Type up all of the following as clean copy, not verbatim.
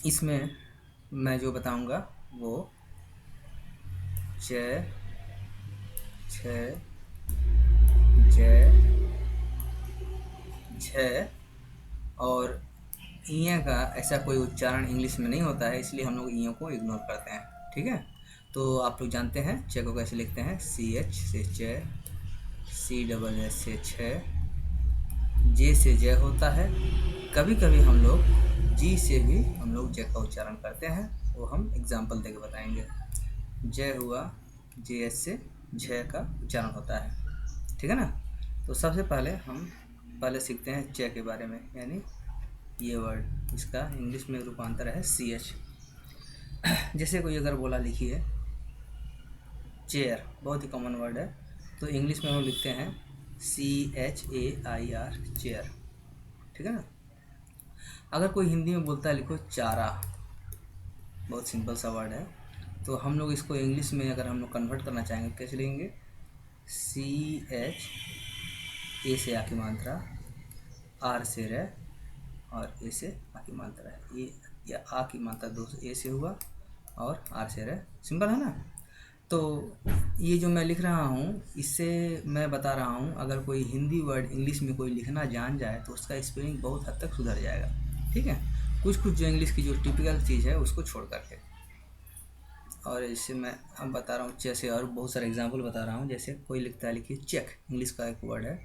इसमें मैं जो बताऊंगा वो च, छ, ज, झ और ईय का ऐसा कोई उच्चारण इंग्लिश में नहीं होता है, इसलिए हम लोग ईयों को इग्नोर करते हैं। ठीक है, तो आप लोग जानते हैं च को कैसे लिखते हैं, सी एच से च, सी डबल एस से छ, जे से जय होता है। कभी कभी हम लोग जी से भी हम लोग जय का उच्चारण करते हैं, वो हम एग्जाम्पल देकर बताएंगे। जय हुआ, जे एस से झ का उच्चारण होता है। ठीक है ना। तो सबसे पहले हम सीखते हैं च के बारे में, यानी ये वर्ड, इसका इंग्लिश में रूपांतर है सी एच। जैसे कोई अगर बोला लिखिए चेयर, बहुत ही कॉमन वर्ड है, तो इंग्लिश में हम लिखते हैं CHAIR, चेयर। ठीक है ना। अगर कोई हिंदी में बोलता है लिखो चारा, बहुत सिंपल सा वर्ड है, तो हम लोग इसको इंग्लिश में अगर हम लोग कन्वर्ट करना चाहेंगे कैसे लिखेंगे, CH, ए से आ की मात्रा, आर से रे और ए से आ की मात्रा है, ए या आ की मात्रा दो ए से हुआ और आर से रे, सिंपल है ना। तो ये जो मैं लिख रहा हूँ इससे मैं बता रहा हूँ, अगर कोई हिंदी वर्ड इंग्लिश में कोई लिखना जान जाए तो उसका स्पेलिंग बहुत हद तक सुधर जाएगा। ठीक है, कुछ कुछ जो इंग्लिश की जो टिपिकल चीज़ है उसको छोड़ करके। और इससे मैं अब बता रहा हूँ जैसे, और बहुत सारे एग्जांपल बता रहा हूँ। जैसे कोई लिखता है लिखिए चेक, इंग्लिश का एक वर्ड है,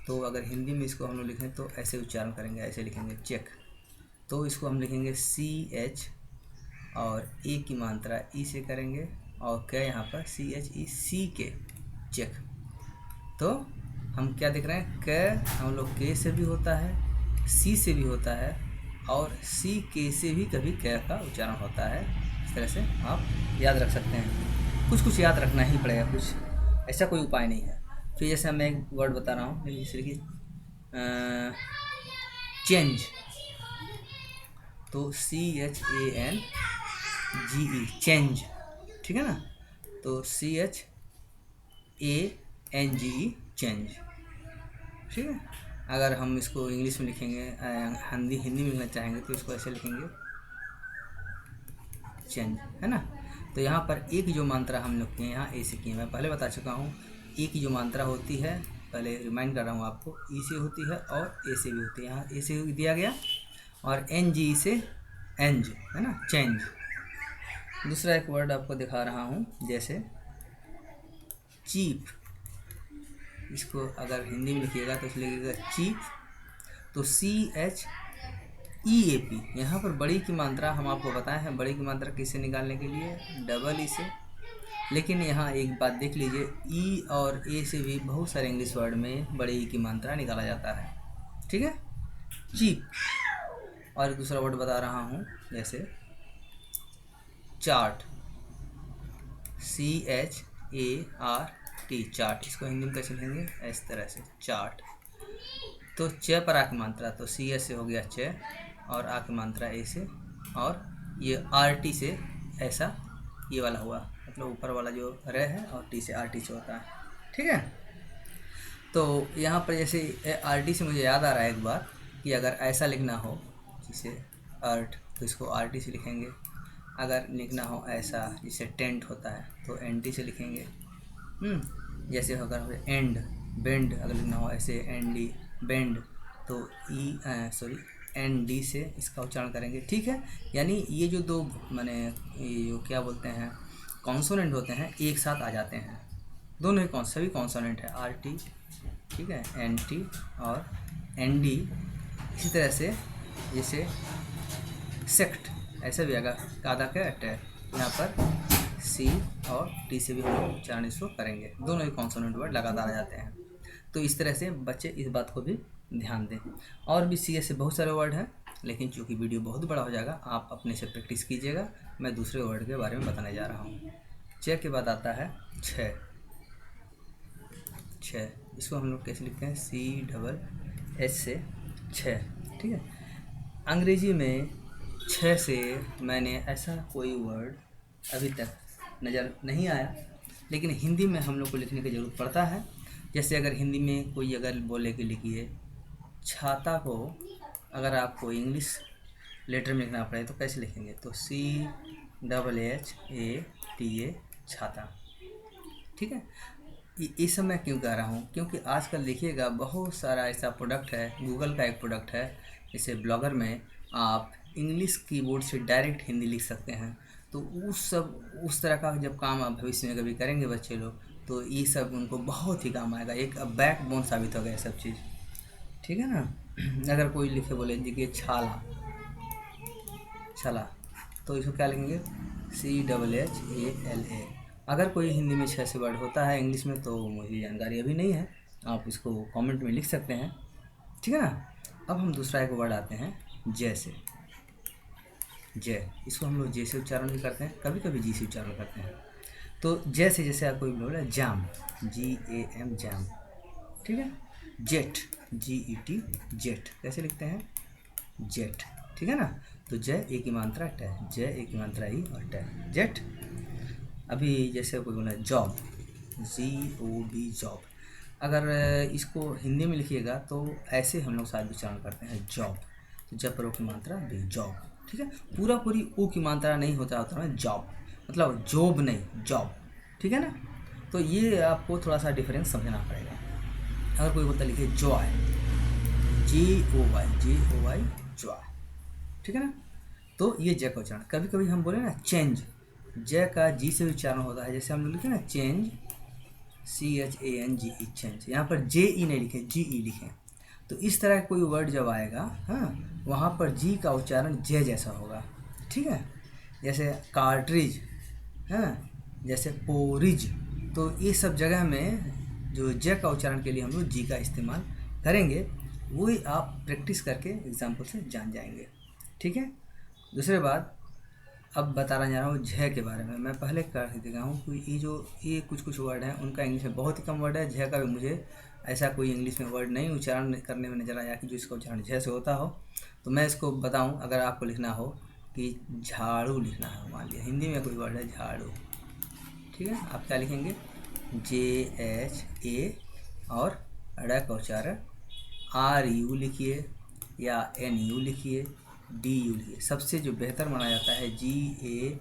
तो अगर हिंदी में इसको हम लोग लिखें तो ऐसे उच्चारण करेंगे, ऐसे लिखेंगे चेक। तो इसको हम लिखेंगे CH और ए की मात्रा ई से करेंगे और क्या यहाँ पर CHE, सी के, चेक। तो हम क्या देख रहे हैं, क हम लोग के से भी होता है, सी से भी होता है और सी के से भी कभी क का उच्चारण होता है। इस तरह से आप याद रख सकते हैं, कुछ कुछ याद रखना ही पड़ेगा, कुछ ऐसा कोई उपाय नहीं है। फिर जैसे मैं एक वर्ड बता रहा हूँ, जैसे कि चेंज, तो CHANGE, चेंज। ठीक है ना। तो CHANGE, चेंज। ठीक है। अगर हम इसको इंग्लिश में लिखेंगे, हिंदी में लिखना चाहेंगे तो इसको ऐसे लिखेंगे चेंज, है ना। तो यहाँ पर ए की जो मात्रा हम लोग के यहाँ ए से की, मैं पहले बता चुका हूँ। ए की जो मात्रा होती है, पहले रिमाइंड कर रहा हूँ आपको, ई से होती है और ए से भी होती है। यहाँ ए से दिया गया और NG से एंज, है ना, चेंज। दूसरा एक वर्ड आपको दिखा रहा हूँ, जैसे चीप, इसको अगर हिंदी में लिखिएगा तो इसलिए लिखिएगा चीप, तो CHEAP। यहाँ पर बड़ी की मात्रा हम आपको बताए हैं, बड़ी की मात्रा किसे निकालने के लिए, डबल ई से। लेकिन यहाँ एक बात देख लीजिए, ई और ए से भी बहुत सारे इंग्लिश वर्ड में बड़े ई की मात्रा निकाला जाता है। ठीक है, चीप। और एक दूसरा वर्ड बता रहा हूँ, जैसे चार्ट, CHART, चार्ट। इसको हिंदी में कैसे लिखेंगे, इस तरह से चार्ट। तो च पर आ की मात्रा, तो CS से हो गया च और आ की मात्रा ए से, और ये RT से ऐसा ये वाला हुआ, मतलब ऊपर वाला जो र है और टी से RT से होता है। ठीक है। तो यहाँ पर जैसे RT से मुझे याद आ रहा है एक बार, कि अगर ऐसा लिखना हो जिसे अर्ट, तो इसको RT से लिखेंगे। अगर लिखना हो ऐसा जिसे टेंट होता है तो NT से लिखेंगे। जैसे अगर एंड, बेंड अगर लिखना हो ऐसे ND, बेंड, तो ND से इसका उच्चारण करेंगे। ठीक है, यानी ये जो दो माने ये जो क्या बोलते हैं कॉन्सोनेंट होते हैं एक साथ आ जाते हैं, दोनों ही सभी कॉन्सोनेंट है RT, ठीक है, NT और ND। इसी तरह से जैसे सेक्ट, ऐसा भी आएगा, कादा के अटैक, यहाँ पर C और T से भी हम लोग उच्चारण इसको करेंगे, दोनों ही कॉन्सोनेंट वर्ड लगातार आ जाते हैं। तो इस तरह से बच्चे इस बात को भी ध्यान दें। और भी सी ऐसे बहुत सारे वर्ड हैं, लेकिन चूँकि वीडियो बहुत बड़ा हो जाएगा, आप अपने से प्रैक्टिस कीजिएगा। मैं दूसरे वर्ड के बारे में बताने जा रहा हूँ। च के बाद आता है छ, इसको हम लोग कैसे लिखते हैं, CHH से छ। ठीक है, अंग्रेजी में छ से मैंने ऐसा कोई वर्ड अभी तक नज़र नहीं आया, लेकिन हिंदी में हम लोग को लिखने की ज़रूरत पड़ता है। जैसे अगर हिंदी में कोई अगर बोले कि लिखिए छाता को, अगर आपको इंग्लिश लेटर में लिखना पड़े तो कैसे लिखेंगे, तो CHHATA छाता। ठीक है, ये सब मैं क्यों कह रहा हूँ, क्योंकि आजकल देखिएगा बहुत सारा ऐसा प्रोडक्ट है, गूगल का एक प्रोडक्ट है, जैसे ब्लॉगर में आप इंग्लिश कीबोर्ड से डायरेक्ट हिंदी लिख सकते हैं। तो उस तरह का जब काम आप भविष्य में कभी करेंगे बच्चे लोग, तो ये सब उनको बहुत ही काम आएगा, एक बैकबोन साबित होगा ये सब चीज़। ठीक है ना। अगर कोई लिखे बोले देखिए छाला, छला, तो इसको क्या लिखेंगे, CHHALA। अगर कोई हिंदी में 6 से वर्ड होता है इंग्लिश में, तो मुझे जानकारी अभी नहीं है, आप इसको कमेंट में लिख सकते हैं। ठीक है ना। अब हम दूसरा एक वर्ड आते हैं जय से। जय, इसको हम लोग जय से उच्चारण भी करते हैं, कभी कभी जी से उच्चारण करते हैं। तो जय से जैसे आप कोई बोला जाम, JAM जाम। ठीक है। जेट, GET जेट, कैसे लिखते हैं, जेट। ठीक है ना। तो जय एक ही मात्रा ट, जय एक ही मात्रा ई और ट, जेट। अभी जैसे कोई बोला जॉब, JOB जॉब, अगर इसको हिंदी में लिखिएगा तो ऐसे हम लोग शायद उच्चारण करते हैं जॉब, तो जब पर ओ की मात्रा बी, जॉब। ठीक है, पूरी ओ की मात्रा नहीं होता ना जॉब, मतलब जॉब नहीं, जॉब। ठीक है ना। तो ये आपको थोड़ा सा डिफरेंस समझना पड़ेगा। अगर कोई बोलता लिखिए जॉय, JOY जॉय। ठीक है ना। तो ये जय का उच्चारण। कभी कभी हम बोले ना चेंज, जय का जी से उच्चारण होता है, जैसे हम लोग लिखे ना चेंज, CHANGE चेंज, यहाँ पर JE नहीं लिखें, GE लिखें। तो इस तरह का कोई वर्ड जब आएगा, हाँ, वहाँ पर जी का उच्चारण जय जैसा होगा। ठीक है। जैसे कार्ट्रिज, हाँ, जैसे पोरिज, तो ये सब जगह में जो जय का उच्चारण के लिए हम लोग जी का इस्तेमाल करेंगे, वही आप प्रैक्टिस करके एग्जाम्पल से जान जाएंगे। ठीक है। दूसरे बात अब बताना जा रहा हूँ झ के बारे में। मैं पहले कर दिया हूँ कि ये कुछ वर्ड हैं, उनका इंग्लिश में बहुत ही कम वर्ड है। झ का भी मुझे ऐसा कोई इंग्लिश में वर्ड नहीं उच्चारण करने में नजर आया कि जो इसका उच्चारण झ से होता हो। तो मैं इसको बताऊँ, अगर आपको लिखना हो कि झाड़ू लिखना है, मान लिया हिंदी में कोई वर्ड है झाड़ू। ठीक है, आप क्या लिखेंगे, JHA और ड़ का उच्चारण RU लिखिए या NU लिखिए, DU लिखिए। सबसे जो बेहतर माना जाता है GADU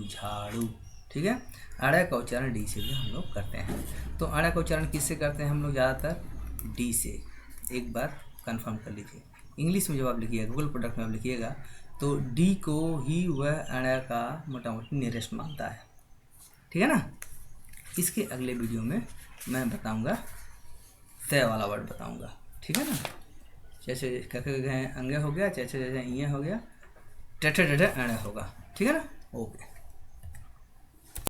झाड़ू। ठीक है। अड़ा का उच्चारण डी से भी हम लोग करते हैं। तो अड़ा का उच्चारण किससे करते हैं हम लोग, ज़्यादातर डी से। एक बार कंफर्म कर लीजिए। इंग्लिश में जब आप लिखिएगा, गूगल प्रोडक्ट में आप लिखिएगा, तो डी को ही वह अड़ा का मोटा मोटी नियरेस्ट मानता है। ठीक है ना। इसके अगले वीडियो में मैं बताऊंगा तय वाला वर्ड बताऊंगा। ठीक है ना। जैसे कखे अंगे हो गया, जैसे जैसे ये हो गया, टेठे टेठे अड़े होगा। ठीक है ना। ओके।